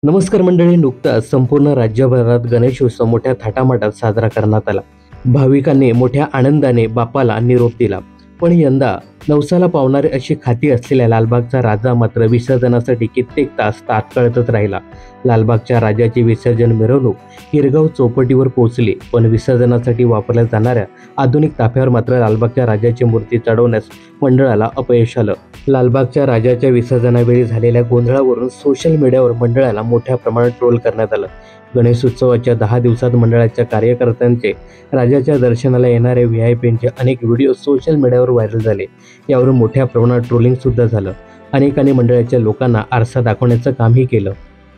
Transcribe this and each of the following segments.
नमस्कार मंडळी, नुकताच संपूर्ण राज्यभरात गणेशोत्सव मोठ्या थाटामाटात साजरा करण्यात आला। भाविकांनी मोठ्या आनंदाने बाप्पाला निरोप दिला। पण यंदा नवसाला पावणारी अशी खाती असलेल्या लालबागचा राजा मात्र विसर्जनासाठी कित्येक तास ताटकळतच राहिला। लालबागच्या राजाची विसर्जन मिरवणूक हिरगाव चौपाटीवर पोहोचली, पण विसर्जनासाठी वापरल्या जाणाऱ्या आधुनिक ताफ्यावर मात्र लालबागच्या राजाची मूर्ती चढवण्यास मंडळाला अपयश आलं। लालबागच्या राजाच्या विसर्जनावेळी झालेल्या गोंधळावरून सोशल मीडियावर मंडळाला मोठ्या प्रमाणात ट्रोल करण्यात आलं। गणेशोत्सवाच्या 10 दिवसात मंडळाच्या कार्यकर्त्यांचे राजाच्या दर्शनाला येणाऱ्या व्हीआयपींचे अनेक व्हिडिओ सोशल मीडियावर व्हायरल झाले। यावरून मोठ्या प्रमाणात ट्रोलिंग सुद्धा झालं। अनेकांनी मंडळाच्या लोकांना आरसा दाखवण्याचं कामही केलं।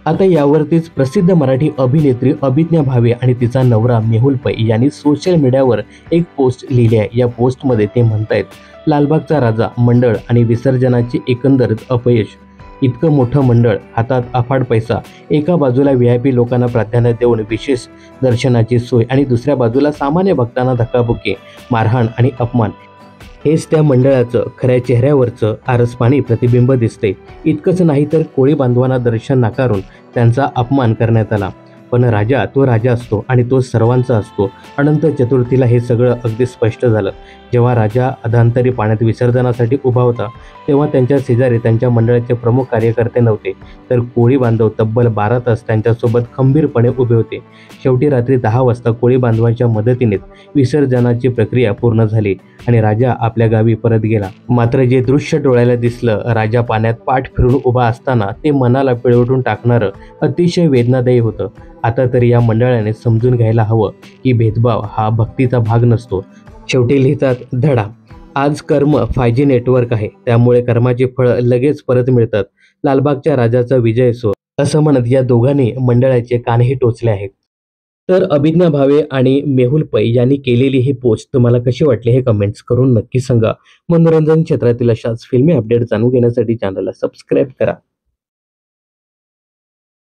आता यावरतीच प्रसिद्ध मराठी अभिनेत्री अभिज्ञा भावे आणि तिचा नवरा मेहुल पै यांनी सोशल मीडियावर एक पोस्ट लिहिली आहे। या पोस्टमध्ये ते म्हणतायत, लालबागचा राजा मंडळ आणि विसर्जनाची एकंदरीत अपयश। इतकं मोठं मंडळ, हातात अफाट पैसा, एका बाजूला व्हीआयपी लोकांना प्राधान्य देऊन विशेष दर्शनाची सोय आणि दुसऱ्या बाजूला सामान्य भक्तांना धक्काबुक्की, मारहाण आणि अपमान, हेच त्या मंडळाचं खऱ्या चेहऱ्यावरचं आरसपाणी प्रतिबिंब दिसते। इतकंच नाही तर कोळी बांधवांना दर्शन नाकारून त्यांचा अपमान करण्यात आला। पण राजा तो राजा असतो आणि तो सर्वांचा असतो। अनंत चतुर्थीला हे सगळं अगदी स्पष्ट झालं। जेव्हा राजा अधांतरी पाण्यात विसर्जनासाठी उभा होता, तेव्हा त्यांच्या शेजारी त्यांच्या मंडळाचे प्रमुख कार्यकर्ते नव्हते, तर कोळी बांधव तब्बल 12 तास त्यांच्यासोबत खंबीरपणे उभे होते। शेवटी रात्री 10 वाजता कोळी बांधवांच्या मदतीने विसर्जनाची प्रक्रिया पूर्ण झाली आणि राजा आपल्या गावी परत गेला। मात्र जे दृश्य डोळ्याला दिसलं, राजा पाण्यात पाठ फिरून उभा असताना, ते मनाला पिळवटून टाकणारं, अतिशय वेदनादायी होतं। आता तरी या मंडळाने समजून घ्यायला हवं की भेदभाव हा भक्तीचा भाग नसतो। शेवटी लिहितात धडा, आज कर्म 5G नेटवर्क आहे, त्यामुळे कर्माची फळं लगेच परत मिळतात। लालबागच्या राजाचा विजय असो, असं म्हणत या दोघांनी मंडळाचे कानही टोचले आहेत। तर अभिज्ञा भावे आणि मेहुल पै यांनी केलेली ही पोस्ट तुम्हाला कशी वाटली हे कमेंट्स करून नक्की सांगा। मनोरंजन क्षेत्रातील अशाच फिल्मी अपडेट जाणून घेण्यासाठी चॅनलला सबस्क्राईब करा।